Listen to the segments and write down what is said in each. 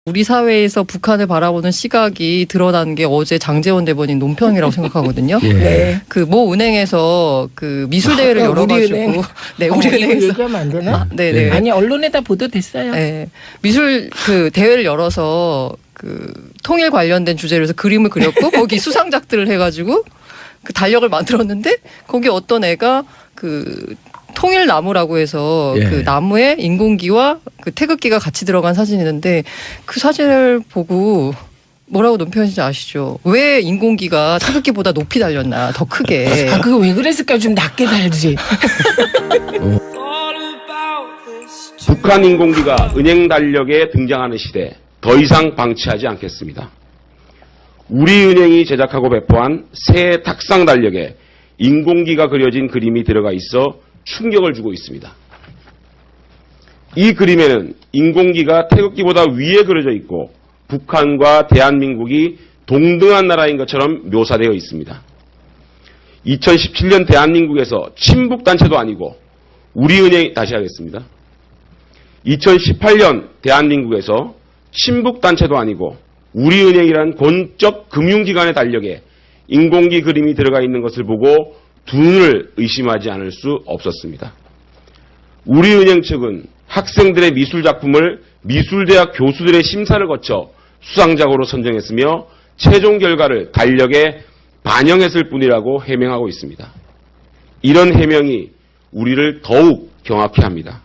우리 사회에서 북한을 바라보는 시각이 드러난 게 어제 장제원 대변인 논평이라고 생각하거든요. 예. 네. 그 모 은행에서 그 미술 대회를 열어가지고 네, 우리 이거 은행에서 얘기하면 안 되나? 네네. 아니 언론에다 보도됐어요. 네. 미술 그 대회를 열어서 그 통일 관련된 주제로 해서 그림을 그렸고 거기 수상작들을 해가지고 그 달력을 만들었는데 거기 어떤 애가 그 통일나무라고 해서 예. 그 나무에 인공기와 그 태극기가 같이 들어간 사진이 있는데 그 사진을 보고 뭐라고 논평하시는지 아시죠? 왜 인공기가 태극기보다 높이 달렸나 더 크게. 아 그거 왜 그랬을까? 좀 낮게 달지. 북한 인공기가 은행 달력에 등장하는 시대 더 이상 방치하지 않겠습니다. 우리은행이 제작하고 배포한 새 탁상 달력에 인공기가 그려진 그림이 들어가 있어 충격을 주고 있습니다. 이 그림에는 인공기가 태극기보다 위에 그려져 있고 북한과 대한민국이 동등한 나라인 것처럼 묘사되어 있습니다. 2017년 대한민국에서 친북단체도 아니고 우리은행이 다시 하겠습니다. 2018년 대한민국에서 친북단체도 아니고 우리은행이란 공적 금융기관의 달력에 인공기 그림이 들어가 있는 것을 보고 두 눈을 의심하지 않을 수 없었습니다. 우리은행 측은 학생들의 미술작품을 미술대학 교수들의 심사를 거쳐 수상작으로 선정했으며 최종 결과를 달력에 반영했을 뿐이라고 해명하고 있습니다. 이런 해명이 우리를 더욱 경악해 합니다.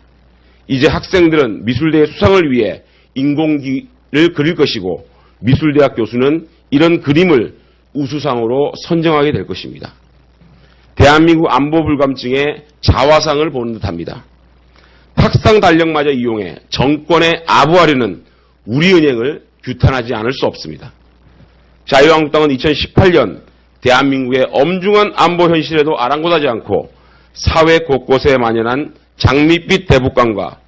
이제 학생들은 미술대의 수상을 위해 인공기를 그릴 것이고 미술대학 교수는 이런 그림을 우수상으로 선정하게 될 것입니다. 대한민국 안보 불감증에 자화상을 보는 듯합니다. 탁상 달력마저 이용해 정권에 아부하려는 우리은행을 규탄하지 않을 수 없습니다. 자유한국당은 2018년 대한민국의 엄중한 안보 현실에도 아랑곳하지 않고 사회 곳곳에 만연한 장밋빛 대북감과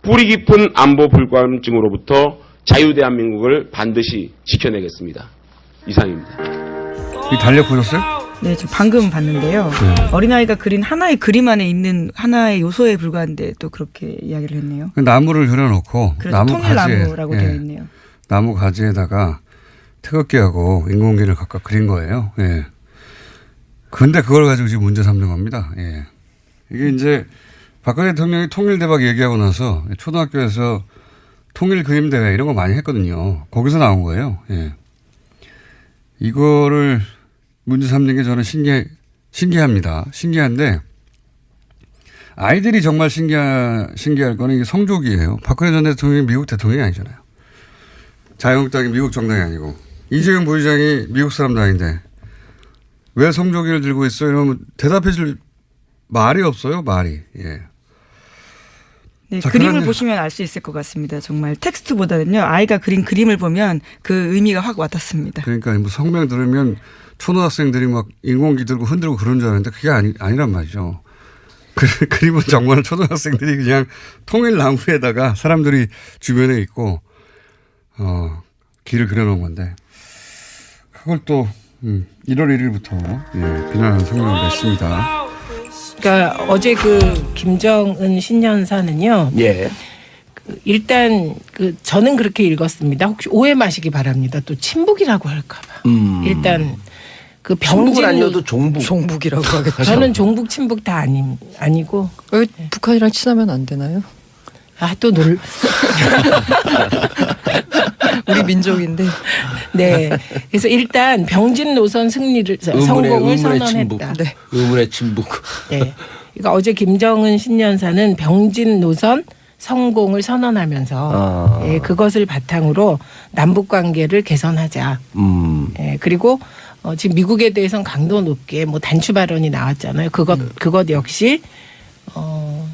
뿌리 깊은 안보 불감증으로부터 자유대한민국을 반드시 지켜내겠습니다. 이상입니다. 이 달력 보셨어요? 네, 저 방금 봤는데요. 어린아이가 그린 하나의 그림 안에 있는 하나의 요소에 불과한데 또 그렇게 이야기를 했네요. 그 나무를 그려놓고 그래서 나무 통일나무라고 가지에, 되어 있네요. 나무 가지에다가 태극기하고 인공기를 각각 그린 거예요. 예. 근데 그걸 가지고 지금 문제 삼는 겁니다. 예. 이게 이제 박근혜 대통령이 통일대박 얘기하고 나서 초등학교에서 통일 그림 대회 이런 거 많이 했거든요. 거기서 나온 거예요. 예. 이거를 문제 삼는 게 저는 신기합니다. 신기한데 아이들이 정말 신기할 거는 이게 성족이에요. 박근혜 전 대통령이 미국 대통령이 아니잖아요. 자유한국당이 미국 정당이 아니고 이재용 부의장이 미국 사람도 아닌데 왜 성조기를 들고 있어요? 이러면 대답해 줄 말이 없어요. 말이. 예. 네, 자, 그림을 그러면 보시면 알 수 있을 것 같습니다. 정말 텍스트보다는요. 아이가 그린 그림을 보면 그 의미가 확 와닿습니다. 그러니까 뭐 성명 들으면 초등학생들이 막 인공기 들고 흔들고 그런 줄 알았는데 그게 아니란 말이죠. 그림은 정말 초등학생들이 그냥 통일나무에다가 사람들이 주변에 있고 길을 그려놓은 건데 그걸 또 1월 1일부터 비난하는 성명을 냈습니다. 그러니까 어제 그 김정은 신년사는요. 예. 일단 그 저는 그렇게 읽었습니다. 혹시 오해 마시기 바랍니다. 또 친북이라고 할까봐. 일단 그 친북은 병진 아니어도 종북. 종북이라고 하겠죠. 저는 종북 친북 다 아니고. 왜 북한이랑 친하면 안 되나요? 아 또 우리 민족인데. 네. 그래서 일단 병진 노선 승리를 성공을 선언했다. 네. 의문의 친북. 네. 그러니까 어제 김정은 신년사는 병진 노선 성공을 선언하면서 예, 그것을 바탕으로 남북 관계를 개선하자. 예, 그리고 지금 미국에 대해서는 강도 높게 뭐 단추 발언이 나왔잖아요. 그것 역시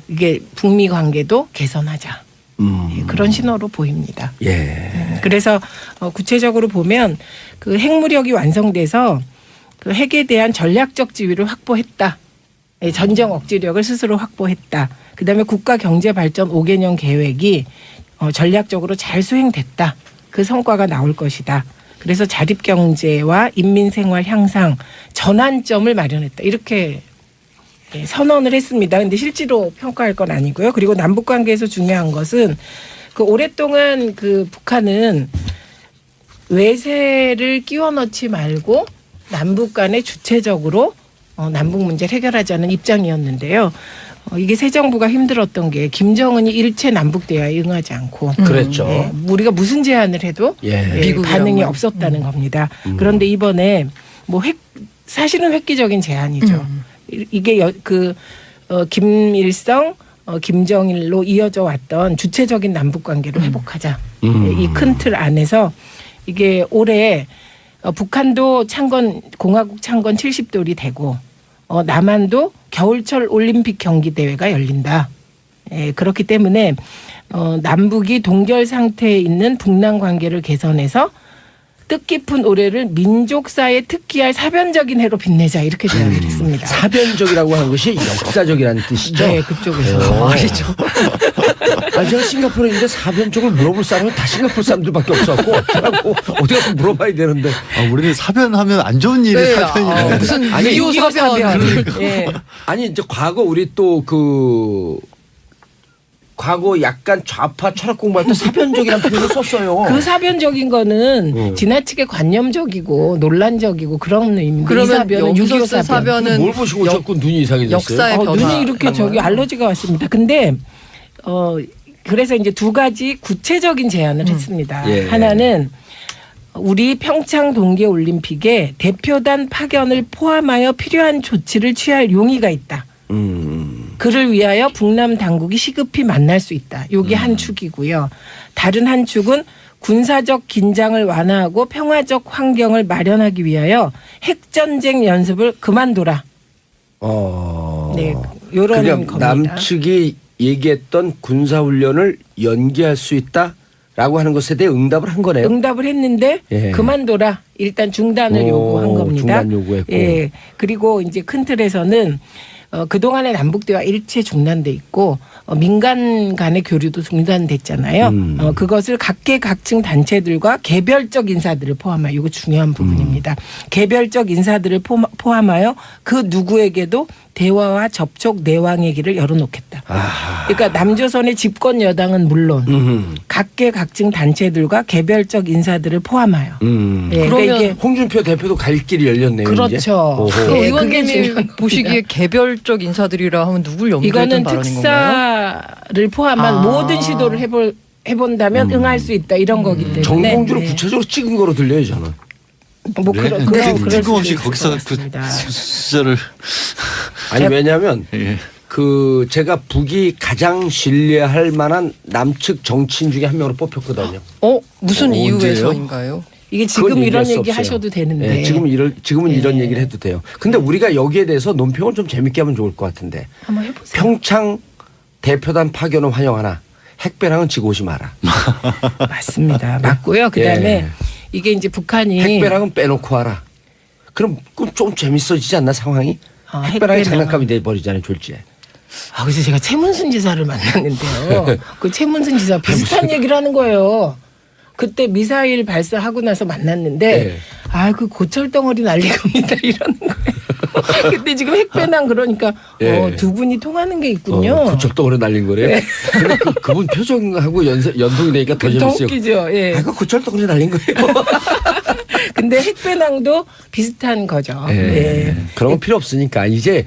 이게 북미 관계도 개선하자. 예, 그런 신호로 보입니다. 예. 그래서 구체적으로 보면 그 핵무력이 완성돼서 그 핵에 대한 전략적 지위를 확보했다. 예, 전쟁 억지력을 스스로 확보했다. 그다음에 국가 경제 발전 5개년 계획이 전략적으로 잘 수행됐다. 그 성과가 나올 것이다. 그래서 자립 경제와 인민 생활 향상 전환점을 마련했다. 이렇게 선언을 했습니다. 근데 실제로 평가할 건 아니고요. 그리고 남북 관계에서 중요한 것은 그 오랫동안 그 북한은 외세를 끼워 넣지 말고 남북 간에 주체적으로 남북 문제를 해결하자는 입장이었는데요. 이게 새 정부가 힘들었던 게 김정은이 일체 남북 대화에 응하지 않고 그랬죠. 예, 우리가 무슨 제안을 해도 예. 미국이랑은. 반응이 없었다는 겁니다. 그런데 이번에 뭐 사실은 획기적인 제안이죠. 이게 김일성, 김정일로 이어져 왔던 주체적인 남북 관계를 회복하자. 이 큰 틀 안에서 이게 올해 북한도 공화국 창건 70돌이 되고 남한도 겨울철 올림픽 경기 대회가 열린다. 예, 그렇기 때문에 남북이 동결 상태에 있는 북남 관계를 개선해서 뜻깊은 올해를 민족사에 특기할 사변적인 해로 빛내자 이렇게 제안을 했습니다. 사변적이라고 하는 것이 역사적이라는 뜻이죠. 네, 그쪽에서 말이죠. 제가 싱가포르에 있는데 사변적을 물어볼 사람은 다 싱가포르 사람들밖에 없었고 어디 가서 물어봐야 되는데. 우리는 사변하면 안 좋은 일이 네, 사변이네. 무슨 아니, 이유 사변. 예. 아니 이제 과거 우리 또 과거 약간 좌파 철학 공부할 때 사변적이라는 표현을 썼어요. 그 사변적인 거는 지나치게 관념적이고 논란적이고 그런 의미인데 이 그러면 사변은 6.25 여기서 사변. 사변은 뭘 보시고 자꾸 눈이 이상해졌어요? 역사의 변화. 눈이 이렇게 저기 알러지가 왔습니다. 근데 그래서 이제 두 가지 구체적인 제안을 했습니다. 예. 하나는 우리 평창 동계올림픽에 대표단 파견을 포함하여 필요한 조치를 취할 용의가 있다. 그를 위하여 북남 당국이 시급히 만날 수 있다. 이게 한 축이고요. 다른 한 축은 군사적 긴장을 완화하고 평화적 환경을 마련하기 위하여 핵전쟁 연습을 그만둬라. 네, 요런 그러니까 겁니다. 남측이 얘기했던 군사훈련을 연기할 수 있다라고 하는 것에 대해 응답을 한 거네요. 응답을 했는데 예. 그만둬라. 일단 중단을 요구한 겁니다. 중단 요구했고. 예. 그리고 이제 큰 틀에서는 그동안의 남북대화 일체 중단돼 있고 민간 간의 교류도 중단됐잖아요. 그것을 각계각층 단체들과 개별적 인사들을 포함하여 이거 중요한 부분입니다. 개별적 인사들을 포함하여 그 누구에게도 대화와 접촉 내왕의 길을 열어놓겠다. 그러니까 남조선의 집권 여당은 물론 각계각층 단체들과 개별적 인사들을 포함하여. 예, 그러면 그러니까 이게 홍준표 대표도 갈 길이 열렸네요. 그렇죠. 이제. 오호. 그 예, 의원님이 그게 중요합니다. 보시기에 개별적 인사들이라 하면 누굴 염두에 이거는 둔 발언인 건가요? 특사를 포함한 아. 모든 시도를 해본다면 응할 수 있다 이런 거기 때문에. 정봉주를 네. 구체적으로 찍은 거로 들려요 저는. 뭐 네. 그럴 뜬금없이 수도 있을 거기서 것 같습니다. 숫자를 아니 왜냐하면 예. 제가 북이 가장 신뢰할 만한 남측 정치인 중에 한 명으로 뽑혔거든요. 무슨 언제예요? 이유에서인가요? 이게 그건 지금 이런 얘기할 수 얘기 없어요. 하셔도 되는데. 예, 지금은 예. 이런 얘기를 해도 돼요. 근데 우리가 여기에 대해서 논평을 좀 재밌게 하면 좋을 것 같은데. 한번 해보세요. 평창 대표단 파견은 환영하나 핵배랑은 지고 오지 마라. 맞습니다. 맞고요. 그다음에 예. 이게 이제 북한이 핵배랑은 빼놓고 와라. 그럼 좀 재밌어지지 않나 상황이? 핵배랑이 핵배랑. 장난감이 돼버리잖아요 졸지에. 그래서 제가 최문순 지사를 만났는데요. 그 최문순 지사 비슷한 얘기를 하는 거예요. 그때 미사일 발사하고 나서 만났는데 네. 그 고철덩어리 날릴 겁니다 이러는 거예요. 근데 지금 핵배낭 그러니까 예. 두 분이 통하는 게 있군요. 구척덩어리 날린 거래요. 근데 그분 표정하고 연동이 되니까 더 더 재밌어요. 웃기죠. 예. 그 구철덩어리 날린 거예요. 근데 핵배낭도 비슷한 거죠. 예. 그런 건 필요 없으니까 이제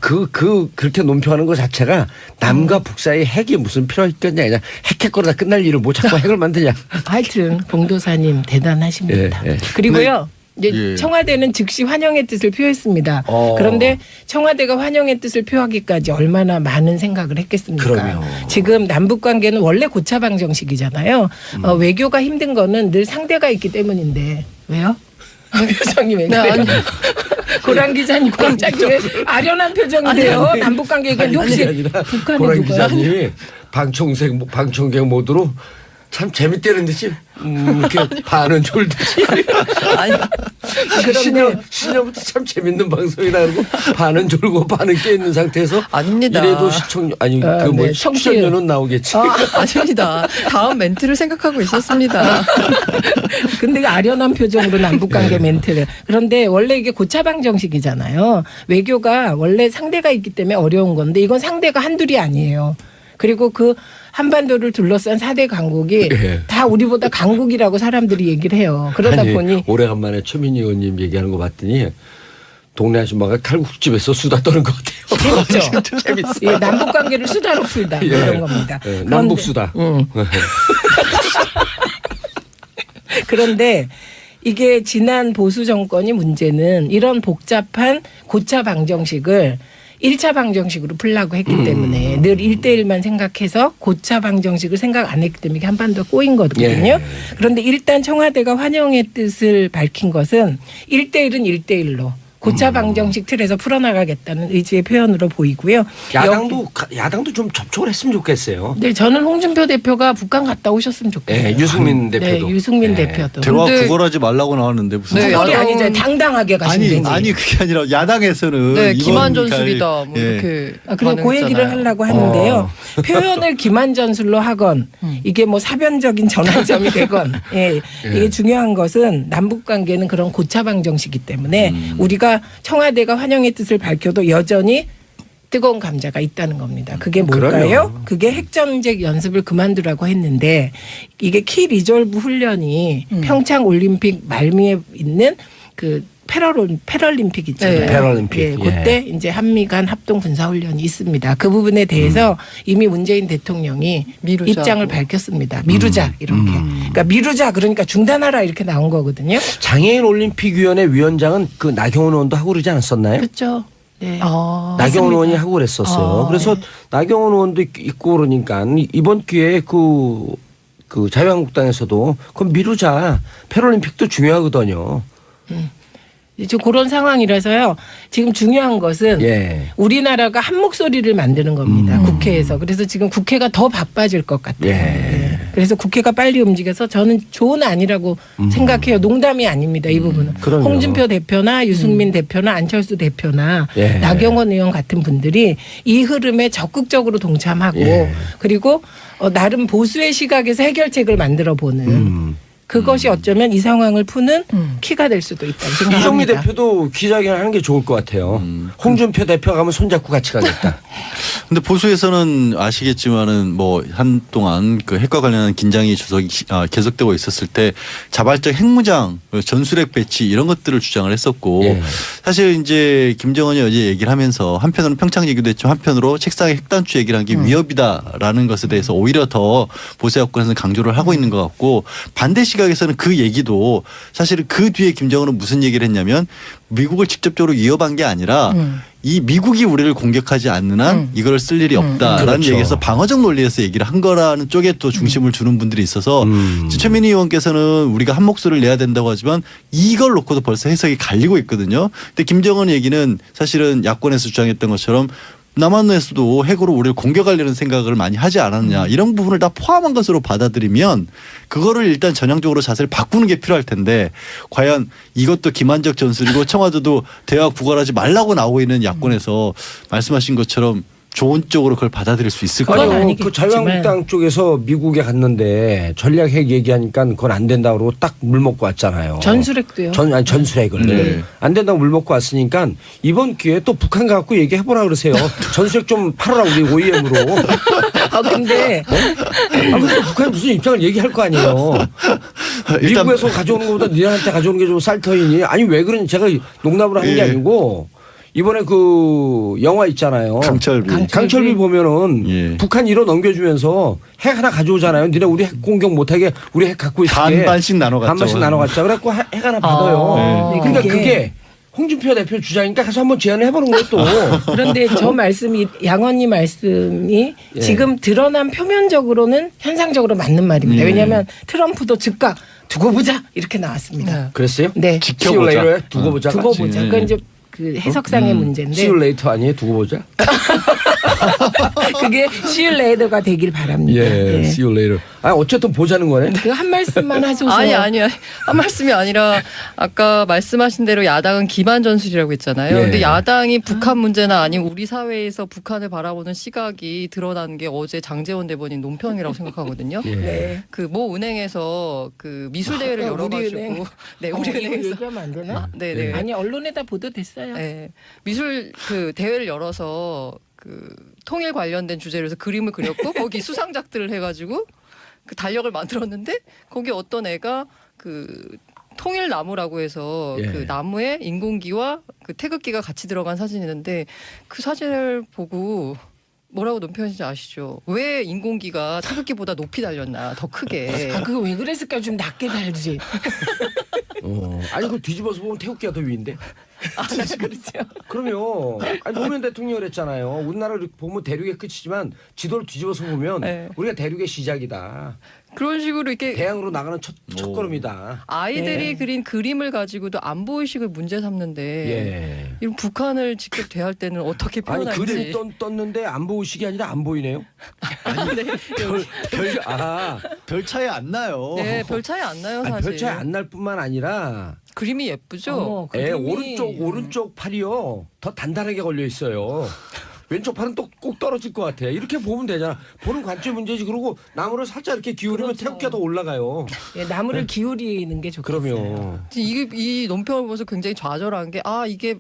그렇게 논평하는 것 자체가 남과 북 사이 핵이 무슨 필요가 있겠냐 그냥 핵거리다 끝날 일을 뭐 자꾸 핵을 만드냐. 하여튼 봉도사님 대단하십니다. 예, 예. 그리고요. 이제 예. 청와대는 즉시 환영의 뜻을 표했습니다. 그런데 청와대가 환영의 뜻을 표하기까지 얼마나 많은 생각을 했겠습니까? 그럼요. 지금 남북 관계는 원래 고차방 정식이잖아요. 외교가 힘든 거는 늘 상대가 있기 때문인데 왜요? 표정이 왜 그래요? 아니. 고란 기자님 갑자기 왜 아련한 표정인데요? 남북 관계 얘기는 혹시 북한에 고란 누가 기자님이 방청객 모드로 참 재밌다는 듯이 이렇게 반은 졸듯이 신년부터 참 재밌는 방송이라 그러고 반은 졸고 반은 깨 있는 상태에서 아닙니다. 이래도 시청 네, 청취자료는 나오겠지. 아닙니다. 다음 멘트를 생각하고 있었습니다. 근데 아련한 표정으로 남북관계 멘트를. 그런데 원래 이게 고차방 정식이잖아요. 외교가 원래 상대가 있기 때문에 어려운 건데 이건 상대가 한둘이 아니에요. 그리고 그 한반도를 둘러싼 4대 강국이 예. 다 우리보다 강국이라고 사람들이 얘기를 해요. 그러다 아니, 보니 오래간만에 최민희 의원님 얘기하는 거 봤더니 동네 아줌마가 칼국집에서 수다 떠는 것 같아요. 재밌죠. 재밌어. 예, 남북 관계를 수다로 풀다 예. 이런 겁니다. 예, 그런데- 남북 수다. 그런데 이게 지난 보수 정권이 문제는 이런 복잡한 고차 방정식을 1차 방정식으로 풀라고 했기 때문에 늘 1대1만 생각해서 고차 방정식을 생각 안 했기 때문에 이게 한반도가 꼬인 거거든요. 예. 그런데 일단 청와대가 환영의 뜻을 밝힌 것은 1대1은 1대1로 고차 방정식 틀에서 풀어나가겠다는 의지의 표현으로 보이고요. 야당도 좀 접촉을 했으면 좋겠어요. 네, 저는 홍준표 대표가 북한 갔다 오셨으면 좋겠어요. 예, 유승민 대표도. 네, 유승민 예. 대표도. 대화 근데- 구걸하지 말라고 나왔는데 무슨 네, 구걸이 야당- 아니죠. 당당하게 가신 아니 거지. 아니 그게 아니라 야당에서는 네, 이번 기만전술이다. 뭐 예. 이렇게. 그리고 그 얘기를 반응했잖아요. 하려고 하는데요. 표현을 기만전술로 하건 이게 뭐 사변적인 전환점이 되건 이게 중요한 것은 남북관계는 그런 고차방정식이기 때문에 우리가 청와대가 환영의 뜻을 밝혀도 여전히 뜨거운 감자가 있다는 겁니다. 그게 뭘까요? 그럼요. 그게 핵전쟁 연습을 그만두라고 했는데 이게 키 리졸브 훈련이 평창 올림픽 말미에 있는 그 패럴림픽 있잖아요. 네. 패럴림픽. 예, 그때 이제 한미 간 합동 군사 훈련이 있습니다. 그 부분에 대해서 이미 문재인 대통령이 미루자고. 입장을 밝혔습니다. 미루자 이렇게. 그러니까 미루자 그러니까 중단하라 이렇게 나온 거거든요. 장애인 올림픽위원회 위원장은 그 나경원 의원도 하고 그러지 않았었나요? 그렇죠. 네. 아, 나경원 의원이 하고 그랬었어요. 아, 그래서 나경원 의원도 있고 그러니까 이번 기회에 그 자유한국당에서도 그럼 미루자. 패럴림픽도 중요하거든요. 이제 그런 상황이라서요. 지금 중요한 것은 예. 우리나라가 한 목소리를 만드는 겁니다. 국회에서. 그래서 지금 국회가 더 바빠질 것 같아요. 예. 예. 그래서 국회가 빨리 움직여서 저는 좋은 아니라고 생각해요. 농담이 아닙니다. 이 부분은. 그럼요. 홍준표 대표나 유승민 대표나 안철수 대표나 예. 나경원 의원 같은 분들이 이 흐름에 적극적으로 동참하고 예. 그리고 나름 보수의 시각에서 해결책을 만들어 보는 그것이 어쩌면 이 상황을 푸는 키가 될 수도 있다고 생각합니다. 이정미 대표도 기자회견 하는 게 좋을 것 같아요. 홍준표 대표 가면 손잡고 같이 가겠다. 근데 보수에서는 아시겠지만은 뭐 한동안 그 핵과 관련한 긴장이 계속되고 있었을 때 자발적 핵무장, 전술핵 배치 이런 것들을 주장을 했었고 예. 사실 이제 김정은이 어제 얘기를 하면서 한편으로는 평창 얘기도 했지만 한편으로 책상에 핵단추 얘기를 한 게 위협이다라는 것에 대해서 오히려 더 보수 야권에서는 강조를 하고 있는 것 같고 반대 시각에서는 그 얘기도 사실은 그 뒤에 김정은은 무슨 얘기를 했냐면 미국을 직접적으로 위협한 게 아니라 이 미국이 우리를 공격하지 않는 한 이걸 쓸 일이 없다라는 그렇죠. 얘기에서 방어적 논리에서 얘기를 한 거라는 쪽에 또 중심을 두는 분들이 있어서 최민희 의원께서는 우리가 한 목소리를 내야 된다고 하지만 이걸 놓고도 벌써 해석이 갈리고 있거든요. 근데 김정은 얘기는 사실은 야권에서 주장했던 것처럼 남한에서도 핵으로 우리를 공격하려는 생각을 많이 하지 않았느냐 이런 부분을 다 포함한 것으로 받아들이면 그거를 일단 전향적으로 자세를 바꾸는 게 필요할 텐데 과연 이것도 기만적 전술이고 청와대도 대화 구걸하지 말라고 나오고 있는 야권에서 말씀하신 것처럼 좋은 쪽으로 그걸 받아들일 수 있을까요? 그건 아니요. 아니겠지만. 그 자유한국당 쪽에서 미국에 갔는데 전략 핵 얘기하니까 그건 안 된다 그러고 딱 물 먹고 왔잖아요. 전술핵도요. 전술핵을. 네. 안 된다고 물 먹고 왔으니까 이번 기회에 또 북한 가갖고 얘기해보라 그러세요. 전술핵 좀 팔아라 우리 OEM으로. 근데 근데 북한이 무슨 입장을 얘기할 거 아니에요. 일단 미국에서 가져오는 것보다 니네한테 가져오는 게 좀 쌀터이니. 아니 왜 그러니 제가 농담으로 한 게 예. 아니고 이번에 그 영화 있잖아요. 강철비. 강철비 보면은 예. 북한 이로 넘겨주면서 핵 하나 가져오잖아요. 니네 우리 핵 공격 못하게 우리 핵 갖고 있을게. 반씩 나눠 갔죠. 반씩 나눠 갖자. 그래갖고 핵 하나 받아요. 네. 그러니까 그게- 그게 홍준표 대표 주장이니까 가서 한번 제안을 해보는 거예요 또. 그런데 저 말씀이 양언니 말씀이 예. 지금 드러난 표면적으로는 현상적으로 맞는 말입니다. 왜냐하면 트럼프도 즉각 두고 보자 이렇게 나왔습니다. 그랬어요? 네. See you later. 두고 보자. 두고 보자. 그건 이제 그 해석상의 문제인데 See you later 아니에요? 두고 보자. 그게 시뮬레이터가 되길 바랍니다. 예. 예. See you later. 아 어쨌든 보자는 거네. 그 한 말씀만 하소서. 아니 한 말씀이 아니라 아까 말씀하신 대로 야당은 기만 전술이라고 했잖아요. 예. 근데 야당이 북한 문제나 아니면 우리 사회에서 북한을 바라보는 시각이 드러난 게 어제 장제원 대변인 논평이라고 생각하거든요. 예. 네. 그 모 은행에서 그 미술 대회를 열어가지고 우리은행. 네 이거 우리은행에서 얘기하면 안 되나? 네네 아니 언론에다 보도됐어요. 네. 미술 그 대회를 열어서 그 통일 관련된 주제로 해서 그림을 그렸고 거기 수상작들을 해가지고 그 달력을 만들었는데 거기 어떤 애가 그 통일나무라고 해서 예. 그 나무에 인공기와 그 태극기가 같이 들어간 사진이 있는데 그 사진을 보고 뭐라고 논평하시는지 아시죠? 왜 인공기가 태극기보다 높이 달렸나 더 크게. 아 그거 왜 그랬을까? 좀 낮게 달지. 아니 그 뒤집어서 보면 태극기가 더 위인데. 그렇죠. 그럼요. 아니 노무현 대통령을 했잖아요. 우리나라를 보면 대륙의 끝이지만 지도를 뒤집어서 보면 네. 우리가 대륙의 시작이다. 그런 식으로 이렇게 대양으로 나가는 첫 걸음이다. 아이들이 네. 그린 그림을 가지고도 안보의식을 문제 삼는데 예. 이런 북한을 직접 대할 때는 어떻게 아니 표현할지. 그림이 떴는데 안 보이식이 아니라 안 보이네요. 별 차이 안 나요. 네, 별 차이 안 나요 아니, 사실. 별 차이 안 날 뿐만 아니라 그림이 예쁘죠. 오른쪽 팔이요 더 단단하게 걸려 있어요. 왼쪽 팔은 또 꼭 떨어질 것 같아. 이렇게 보면 되잖아. 보는 관점 문제지. 그리고 나무를 살짝 이렇게 기울이면 그렇죠. 태극기가 더 올라가요. 예, 나무를 기울이는 게 좋겠어요. 그럼요. 이 논평을 보면서 굉장히 좌절한 게 이게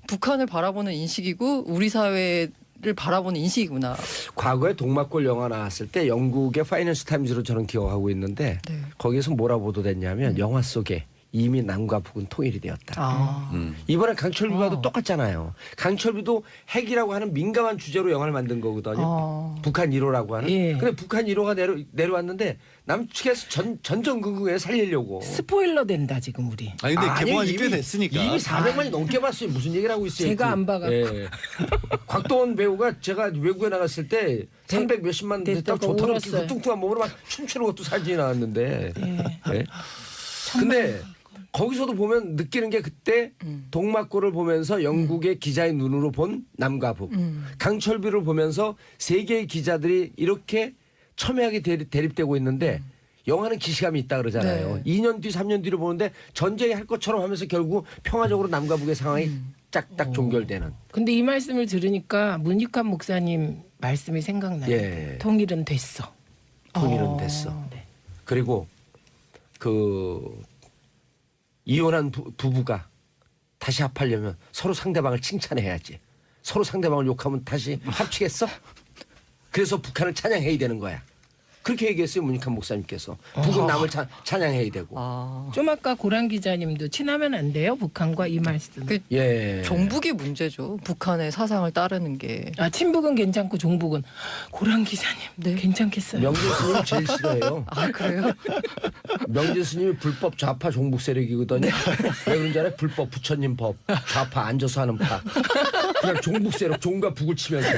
북한을 바라보는 인식이고 우리 사회를 바라보는 인식이구나. 과거에 동막골 영화 나왔을 때 영국의 파이낸스 타임즈로 저는 기억하고 있는데 네. 거기에서 뭐라 보도됐냐면 영화 속에 이미 남과 북은 통일이 되었다. 이번에 강철비와도 똑같잖아요. 강철비도 핵이라고 하는 민감한 주제로 영화를 만든 거거든요. 북한 1호라고 하는. 예. 근데 북한 1호가 내려왔는데 남측에서 전전긍긍해 살리려고. 스포일러 된다 지금 우리. 아니 근데 아니, 개봉한 지 꽤 됐으니까. 이미 400만이 넘게 봤어요. 무슨 얘기를 하고 있어요. 제가 안 봐갖고. 예. 곽도원 배우가 제가 외국에 나갔을 때 300 몇십만 됐다고 됐다고 좋다고 울었어요. 그 뚱뚱한 몸으로 막 춤추는 것도 사진이 나왔는데. 예. 예. 근데 거기서도 보면 느끼는 게 그때 동막골을 보면서 영국의 기자의 눈으로 본 남과 북, 강철비를 보면서 세계의 기자들이 이렇게 첨예하게 대립되고 있는데 영화는 기시감이 있다 그러잖아요. 네. 2년 뒤, 3년 뒤로 보는데 전쟁이 할 것처럼 하면서 결국 평화적으로 남과 북의 상황이 짝딱 종결되는. 근데 이 말씀을 들으니까 문익환 목사님 말씀이 생각나요. 예. 통일은 됐어. 통일은 됐어. 네. 그리고 그 이혼한 부부가 다시 합하려면 서로 상대방을 칭찬해야지. 서로 상대방을 욕하면 다시 합치겠어? 그래서 북한을 찬양해야 되는 거야. 그렇게 얘기했어요 문익환 목사님께서. 북은 남을 찬양해야 되고. 좀 아까 고란 기자님도 친하면 안 돼요 북한과 이 말씀. 그 예. 종북이 문제죠. 북한의 사상을 따르는 게. 친북은 괜찮고 종북은 고란 기자님 네. 괜찮겠어요. 명진 스님이 제일 싫어해요. 그래요? 명진 스님이 불법 좌파 종북 세력이거든요. 왜 그런지 알아요? 불법 부처님 법. 좌파 앉아서 하는 파. 그냥 종북 세력 종과 북을 치면서.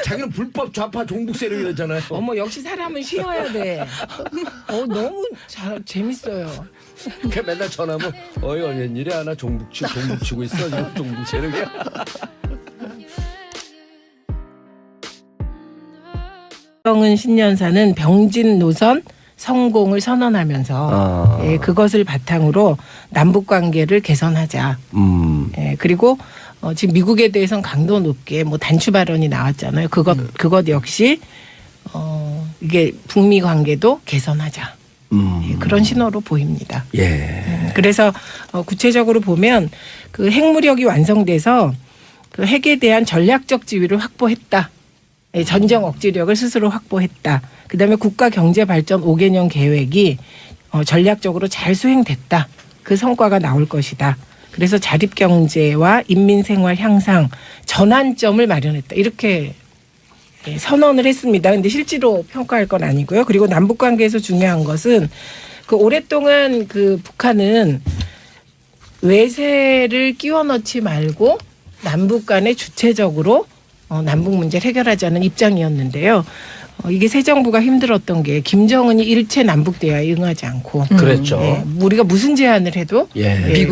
자기는 불법 좌파 종북 세력이랬잖아요. 어머 역시 사람은 쉬어야 돼. 너무 재밌어요. 그 맨날 전화하면 어이 웬일이 하나 종북 치고 있어. 이거 종북 세력이야. 정은 신년사는 병진 노선 성공을 선언하면서 그것을 바탕으로 남북 관계를 개선하자. 그리고 지금 미국에 대해서는 강도 높게 단추 발언이 나왔잖아요. 그것 역시 이게 북미 관계도 개선하자. 그런 신호로 보입니다. 예. 그래서 구체적으로 보면 그 핵무력이 완성돼서 그 핵에 대한 전략적 지위를 확보했다. 전쟁 억지력을 스스로 확보했다. 그다음에 국가 경제 발전 5개년 계획이 전략적으로 잘 수행됐다. 그 성과가 나올 것이다. 그래서 자립 경제와 인민 생활 향상 전환점을 마련했다. 이렇게 선언을 했습니다. 근데 실제로 평가할 건 아니고요. 그리고 남북 관계에서 중요한 것은 그 오랫동안 그 북한은 외세를 끼워 넣지 말고 남북 간에 주체적으로 남북 문제를 해결하자는 입장이었는데요. 이게 새 정부가 힘들었던 게 김정은이 일체 남북 대화에 응하지 않고 그랬죠. 우리가 무슨 제안을 해도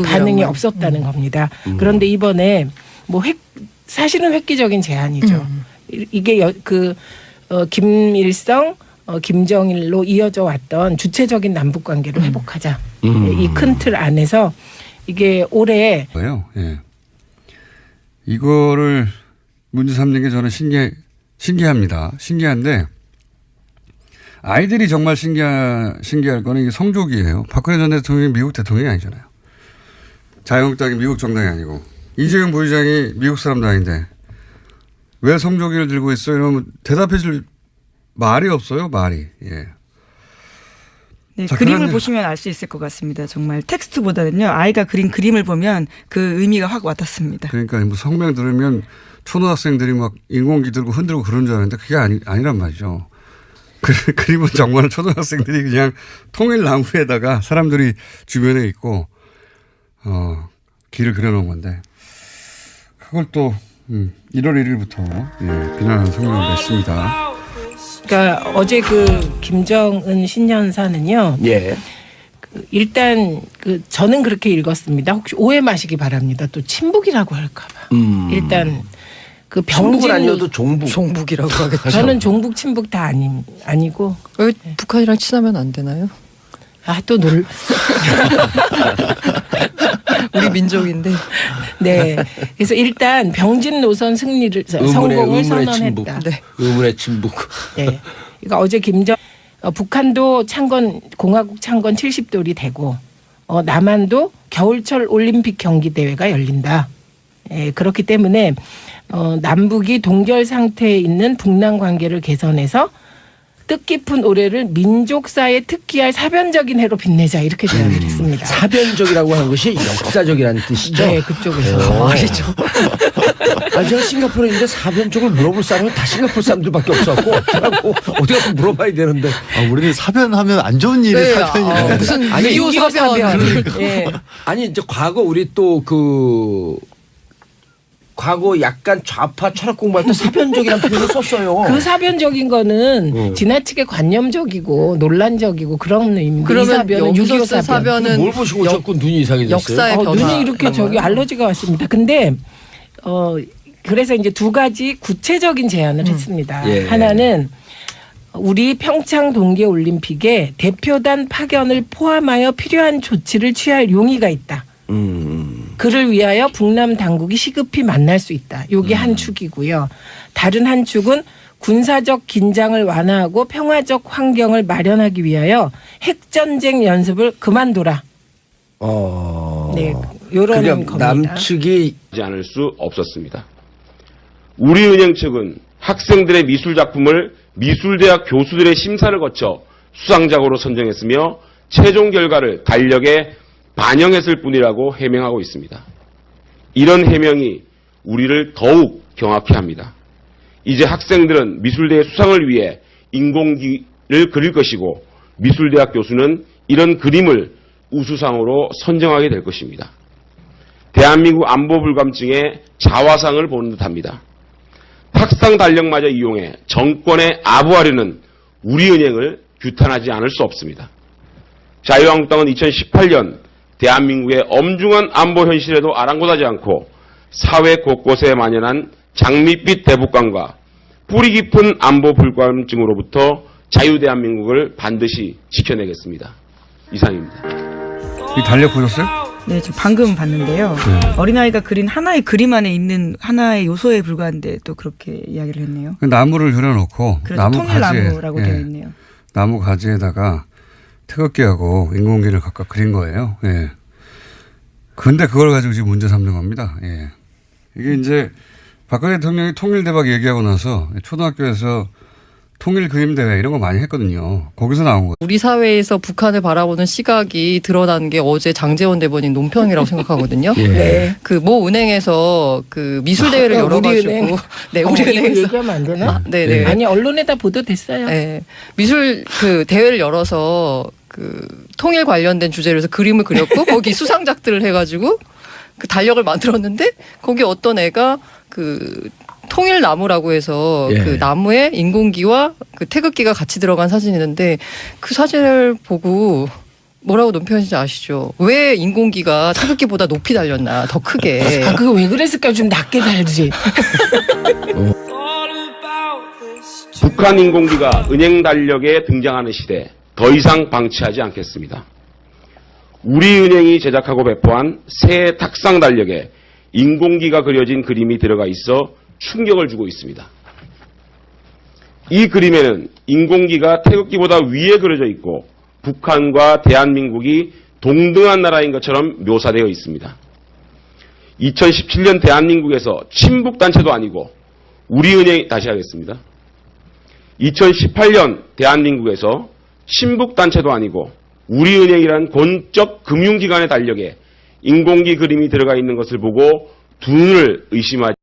반응이 없었다는 겁니다. 그런데 이번에 사실은 획기적인 제안이죠. 이게 김일성, 김정일로 이어져 왔던 주체적인 남북 관계를 회복하자. 이 큰 틀 안에서 이게 올해 예. 이거를 문제 삼는 게 저는 신기합니다. 신기한데 아이들이 정말 신기할 거는 이게 성족이에요. 박근혜 전 대통령이 미국 대통령이 아니잖아요. 자유한국당이 미국 정당이 아니고 이재용 부의장이 미국 사람도 아닌데 왜 성조기를 들고 있어? 이러면 대답해 줄 말이 없어요. 말이. 예. 네, 자, 그림을 그러면- 보시면 알 수 있을 것 같습니다. 정말 텍스트보다는요. 아이가 그린 그림을 보면 그 의미가 확 와닿습니다. 그러니까 뭐 성명 들으면 초등학생들이 막 인공기 들고 흔들고 그런 줄 알았는데 그게 아니란 말이죠. 그림은 정말 초등학생들이 그냥 통일나무에다가 사람들이 주변에 있고 길을 그려놓은 건데 그걸 또 1월 1일부터 비난하는 성명을 냈습니다. 그러니까 어제 그 김정은 신년사는요. 예. 일단 저는 그렇게 읽었습니다. 혹시 오해 마시기 바랍니다. 또 친북이라고 할까봐. 일단 그 종북은 병진 아니어도 종북. 종북이라고 하겠죠. 저는 종북 친북 다 아니고 왜 북한이랑 친하면 안 되나요? 또 우리 민족인데. 네. 그래서 일단 병진 노선 승리를 성공을 선언했다. 친북. 네. 의문의 친북. 네. 그러니까 어제 북한도 공화국 창건 70돌이 되고 남한도 겨울철 올림픽 경기 대회가 열린다. 예, 그렇기 때문에 남북이 동결 상태에 있는 북남 관계를 개선해서 뜻깊은 올해를 민족사에 특기할 사변적인 해로 빛내자 이렇게 제안을 했습니다. 사변적이라고 하는 것이 역사적이라는 뜻이죠. 네, 그쪽에서. 말이죠. 아니 제가 싱가포르에 있는데 사변적을 물어볼 사람은 다 싱가포르 사람들밖에 없어갖고 어쩌라고 어디 가서 물어봐야 되는데. 우리는 사변하면 안 좋은 일이 네, 사변이네. 무슨 아니, 미호 사변. 예. 아니 이제 과거 우리 또 과거 약간 좌파 철학 공부할 때 사변적이라는 표현을 썼어요. 그 사변적인 거는 지나치게 관념적이고 논란적이고 그런 의미입니다. 이 그러면 사변은 여기서 6.25 쓴 사변. 사변은 뭘 보시고 자꾸 눈이 이상해졌어요? 역사의 변화. 눈이 이렇게 알러지가 왔습니다. 근데 그래서 이제 두 가지 구체적인 제안을 했습니다. 예. 하나는 우리 평창 동계올림픽에 대표단 파견을 포함하여 필요한 조치를 취할 용의가 있다. 그를 위하여 북남 당국이 시급히 만날 수 있다. 이게 한 축이고요. 다른 한 축은 군사적 긴장을 완화하고 평화적 환경을 마련하기 위하여 핵전쟁 연습을 그만둬라. 네, 이런 그러니까 겁니다. 남측이 하지 않을 수 없었습니다. 우리은행 측은 학생들의 미술 작품을 미술대학 교수들의 심사를 거쳐 수상작으로 선정했으며 최종 결과를 달력에 반영했을 뿐이라고 해명하고 있습니다. 이런 해명이 우리를 더욱 경악해 합니다. 이제 학생들은 미술대의 수상을 위해 인공기를 그릴 것이고 미술대학 교수는 이런 그림을 우수상으로 선정하게 될 것입니다. 대한민국 안보 불감증에 자화상을 보는 듯합니다. 탁상 달력마저 이용해 정권에 아부하려는 우리은행을 규탄하지 않을 수 없습니다. 자유한국당은 2018년 대한민국의 엄중한 안보 현실에도 아랑곳하지 않고 사회 곳곳에 만연한 장밋빛 대북감과 뿌리 깊은 안보 불감증으로부터 자유대한민국을 반드시 지켜내겠습니다. 이상입니다. 이 달력 보셨어요? 네, 저 방금 봤는데요. 어린아이가 그린 하나의 그림 안에 있는 하나의 요소에 불과한데 또 그렇게 이야기를 했네요. 그 나무를 그려놓고 그래서 나무 통일나무라고 가지에, 되어 있네요. 나무 가지에다가 태극기하고 인공기를 각각 그린 거예요. 예. 근데 그걸 가지고 지금 문제 삼는 겁니다. 예. 이게 이제 박근혜 대통령이 통일대박 얘기하고 나서 초등학교에서 통일 그림 대회 이런 거 많이 했거든요. 거기서 나온 거예요. 우리 사회에서 북한을 바라보는 시각이 드러난 게 어제 장제원 대변인 논평이라고 생각하거든요. 네. 그 모 은행에서 그 미술 대회를 열어가지고 우리은행. 네, 이거 우리은행에서 얘기하면 안 되나? 네네. 아니 언론에다 보도됐어요. 네. 미술 그 대회를 열어서 그 통일 관련된 주제로 해서 그림을 그렸고 거기 수상작들을 해가지고 그 달력을 만들었는데 거기 어떤 애가 그 통일나무라고 해서 예. 그 나무에 인공기와 그 태극기가 같이 들어간 사진이 있는데 그 사진을 보고 뭐라고 논평하시는지 아시죠? 왜 인공기가 태극기보다 높이 달렸나 더 크게. 그거 왜 그랬을까? 좀 낮게 달지. 북한 인공기가 은행 달력에 등장하는 시대 더 이상 방치하지 않겠습니다. 우리은행이 제작하고 배포한 새 탁상 달력에 인공기가 그려진 그림이 들어가 있어 충격을 주고 있습니다. 이 그림에는 인공기가 태극기보다 위에 그려져 있고 북한과 대한민국이 동등한 나라인 것처럼 묘사되어 있습니다. 2017년 대한민국에서 친북단체도 아니고 우리은행, 다시 하겠습니다. 2018년 대한민국에서 친북단체도 아니고 우리은행이라는 공적 금융기관의 달력에 인공기 그림이 들어가 있는 것을 보고 두 눈을 의심하지